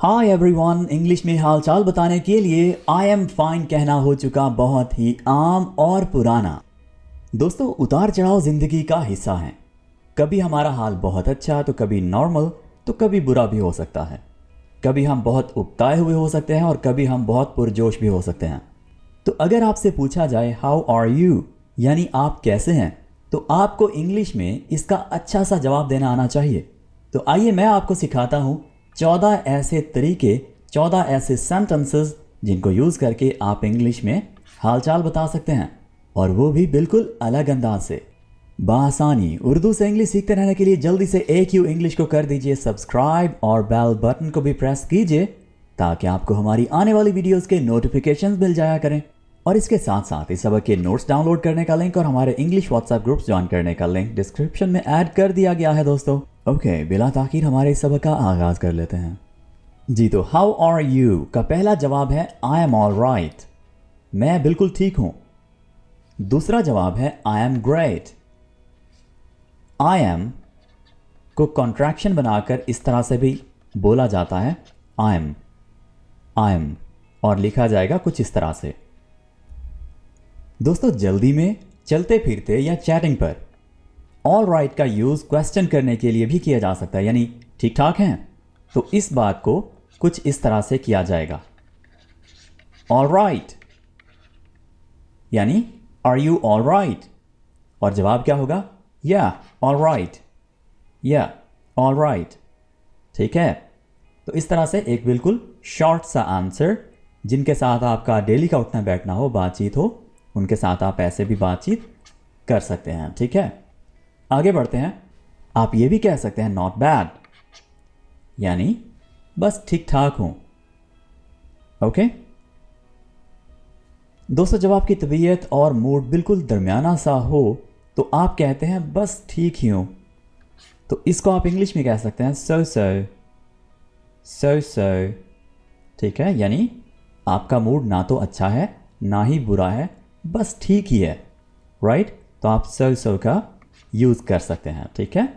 Hi everyone, English में हालचाल बताने के लिए आई एम फाइन कहना हो चुका बहुत ही आम और पुराना। दोस्तों, उतार चढ़ाव जिंदगी का हिस्सा है। कभी हमारा हाल बहुत अच्छा तो कभी नॉर्मल तो कभी बुरा भी हो सकता है। कभी हम बहुत उकताए हुए हो सकते हैं और कभी हम बहुत पुरजोश भी हो सकते हैं। तो अगर आपसे पूछा जाए हाउ आर यू यानी आप कैसे हैं, तो आपको इंग्लिश में इसका अच्छा सा जवाब देना आना चाहिए। तो आइए मैं आपको सिखाता हूँ 14 ऐसे तरीके, 14 ऐसे सेंटेंसेस जिनको यूज़ करके आप इंग्लिश में हालचाल बता सकते हैं, और वो भी बिल्कुल अलग अंदाज से, बआसानी। उर्दू से इंग्लिश सीखते रहने के लिए जल्दी से AQ इंग्लिश को कर दीजिए सब्सक्राइब और बेल बटन को भी प्रेस कीजिए ताकि आपको हमारी आने वाली वीडियोस के नोटिफिकेशंस मिल जाया करें। और इसके साथ साथ इस सबक के नोट्स डाउनलोड करने का लिंक और हमारे इंग्लिश व्हाट्सएप ग्रुप्स ज्वाइन करने का लिंक डिस्क्रिप्शन में ऐड कर दिया गया है दोस्तों। ओके, बिला ताखीर हमारे इस सबक का आगाज कर लेते हैं। जी, तो हाउ आर यू का पहला जवाब है आई एम ऑल राइट, मैं बिल्कुल ठीक हूं। दूसरा जवाब है I am great. I am को कॉन्ट्रैक्शन बनाकर इस तरह से भी बोला जाता है, आई एम, और लिखा जाएगा कुछ इस तरह से। दोस्तों, जल्दी में, चलते फिरते या चैटिंग पर ऑल राइट का यूज़ क्वेश्चन करने के लिए भी किया जा सकता है, यानी ठीक ठाक हैं। तो इस बात को कुछ इस तरह से किया जाएगा, ऑल राइट, यानी आर यू ऑल राइट, और जवाब क्या होगा, या ऑल राइट, या ऑल राइट। ठीक है, तो इस तरह से एक बिल्कुल शॉर्ट सा आंसर, जिनके साथ आपका डेली का उठना बैठना हो, बातचीत हो, उनके साथ आप ऐसे भी बातचीत कर सकते हैं। ठीक है, आगे बढ़ते हैं। आप ये भी कह सकते हैं नॉट बैड, यानी बस ठीक ठाक हूं। ओके दोस्तों, जब आपकी तबीयत और मूड बिल्कुल दरमियाना सा हो तो आप कहते हैं बस ठीक ही हूं। तो इसको आप इंग्लिश में कह सकते हैं सो सो। ठीक है, यानी आपका मूड ना तो अच्छा है ना ही बुरा है, बस ठीक ही है। राइट, तो आप सो का यूज़ कर सकते हैं। ठीक है,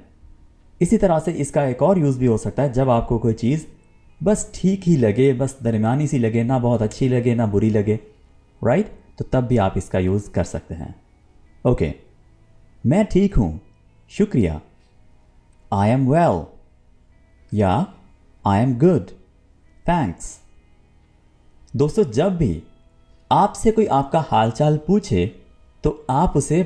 इसी तरह से इसका एक और यूज़ भी हो सकता है, जब आपको कोई चीज़ बस ठीक ही लगे, बस दरमियानी सी लगे, ना बहुत अच्छी लगे ना बुरी लगे। राइट, तो तब भी आप इसका यूज़ कर सकते हैं। ओके, मैं ठीक हूँ, शुक्रिया, आई एम वेल, या आई एम गुड, थैंक्स। दोस्तों, जब भी आपसे कोई आपका हालचाल पूछे तो आप उसे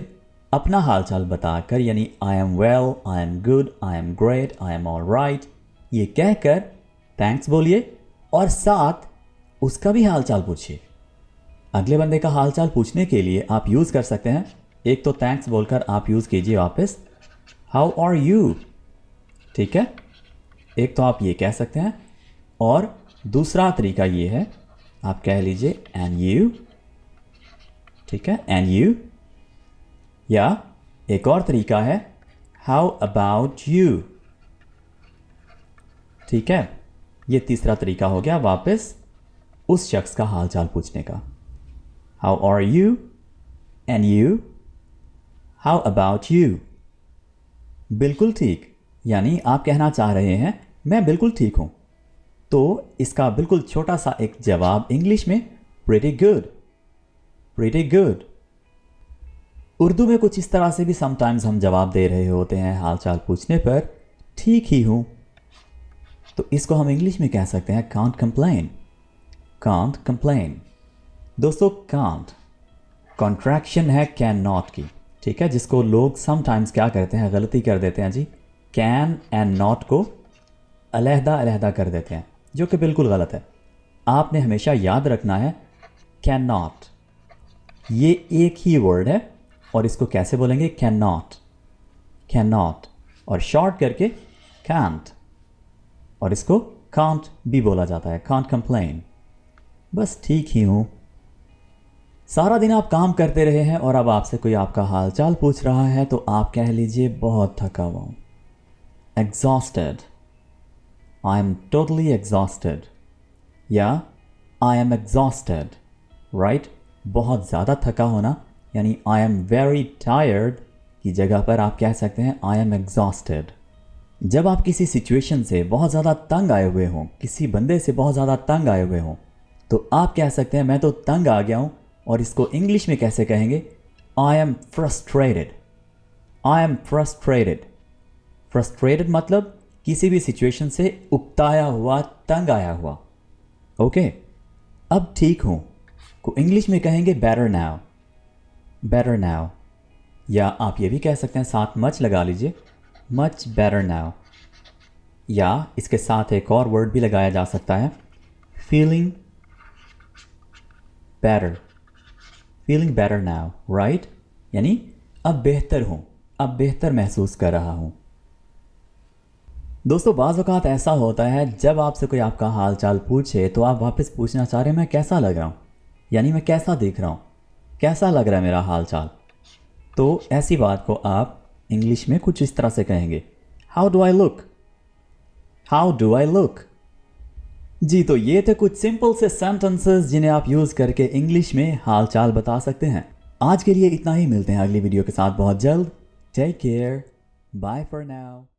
अपना हालचाल बताकर, यानी I am well, I am good, I am great, I am all right, ये कहकर थैंक्स बोलिए और साथ उसका भी हालचाल पूछिए। अगले बंदे का हालचाल पूछने के लिए आप यूज़ कर सकते हैं, एक तो थैंक्स बोलकर आप यूज़ कीजिए वापस हाउ आर यू। ठीक है, एक तो आप ये कह सकते हैं, और दूसरा तरीका ये है, आप कह लीजिए एंड यू। ठीक है, एंड यू, या एक और तरीका है हाउ अबाउट यू। ठीक है, ये तीसरा तरीका हो गया वापस उस शख्स का हालचाल पूछने का, how are you and you, how about you. बिल्कुल ठीक, यानी आप कहना चाह रहे हैं मैं बिल्कुल ठीक हूं। तो इसका बिल्कुल छोटा सा एक जवाब इंग्लिश में pretty good, pretty good. Urdu में कुछ इस तरह से भी समटाइम्स हम जवाब दे रहे होते हैं हालचाल पूछने पर, ठीक ही हूं। तो इसको हम इंग्लिश में कह सकते हैं कांट कंप्लेन, कांट कंप्लेन। दोस्तों, कांट कॉन्ट्रैक्शन है कैन नॉट की। ठीक है, जिसको लोग समटाइम्स क्या करते हैं, गलती कर देते हैं जी, कैन एंड नॉट को अलहदा अलहदा कर देते हैं, जो कि बिल्कुल गलत है। आपने हमेशा याद रखना है कैन नॉट, ये एक ही वर्ड है, और इसको कैसे बोलेंगे, कैन नॉट, कैन नॉट, और शॉर्ट करके कांट, और इसको कांट भी बोला जाता है, कांट कंप्लेन, बस ठीक ही हूं। सारा दिन आप काम करते रहे हैं और अब आपसे कोई आपका हालचाल पूछ रहा है तो आप कह लीजिए बहुत थका हुआ हूं, exhausted, I am totally exhausted, या आई एम एग्जॉस्टेड। राइट, बहुत ज़्यादा थका होना, यानी आई एम वेरी टायर्ड की जगह पर आप कह सकते हैं आई एम एग्जॉस्टेड। जब आप किसी सिचुएशन से बहुत ज़्यादा तंग आए हुए हों, किसी बंदे से बहुत ज़्यादा तंग आए हुए हों, तो आप कह सकते हैं मैं तो तंग आ गया हूँ। और इसको इंग्लिश में कैसे कहेंगे? I am frustrated. I am frustrated. Frustrated मतलब किसी भी सिचुएशन से उकताया हुआ, तंग आया हुआ। ओके, अब ठीक हूँ को इंग्लिश में कहेंगे बेटर नाउ। Better now. या आप ये भी कह सकते हैं, साथ मच लगा लीजिए, मच बेटर नाउ। या इसके साथ एक और वर्ड भी लगाया जा सकता है, feeling better. Feeling better now, right? यानी अब बेहतर हूँ, अब बेहतर महसूस कर रहा हूँ। दोस्तों, बाज़ औक़ात ऐसा होता है जब आपसे कोई आपका हाल चाल पूछे तो आप वापस पूछना चाह रहे हैं मैं कैसा लग रहा हूँ, यानी मैं कैसा दिख रहा हूँ, कैसा लग रहा है मेरा हाल चाल। तो ऐसी बात को आप इंग्लिश में कुछ इस तरह से कहेंगे, how do I look. How do I look. जी, तो ये थे कुछ सिंपल से सेंटेंसेस जिन्हें आप यूज़ करके इंग्लिश में हाल चाल बता सकते हैं। आज के लिए इतना ही, मिलते हैं अगली वीडियो के साथ बहुत जल्द। Take care, bye for now.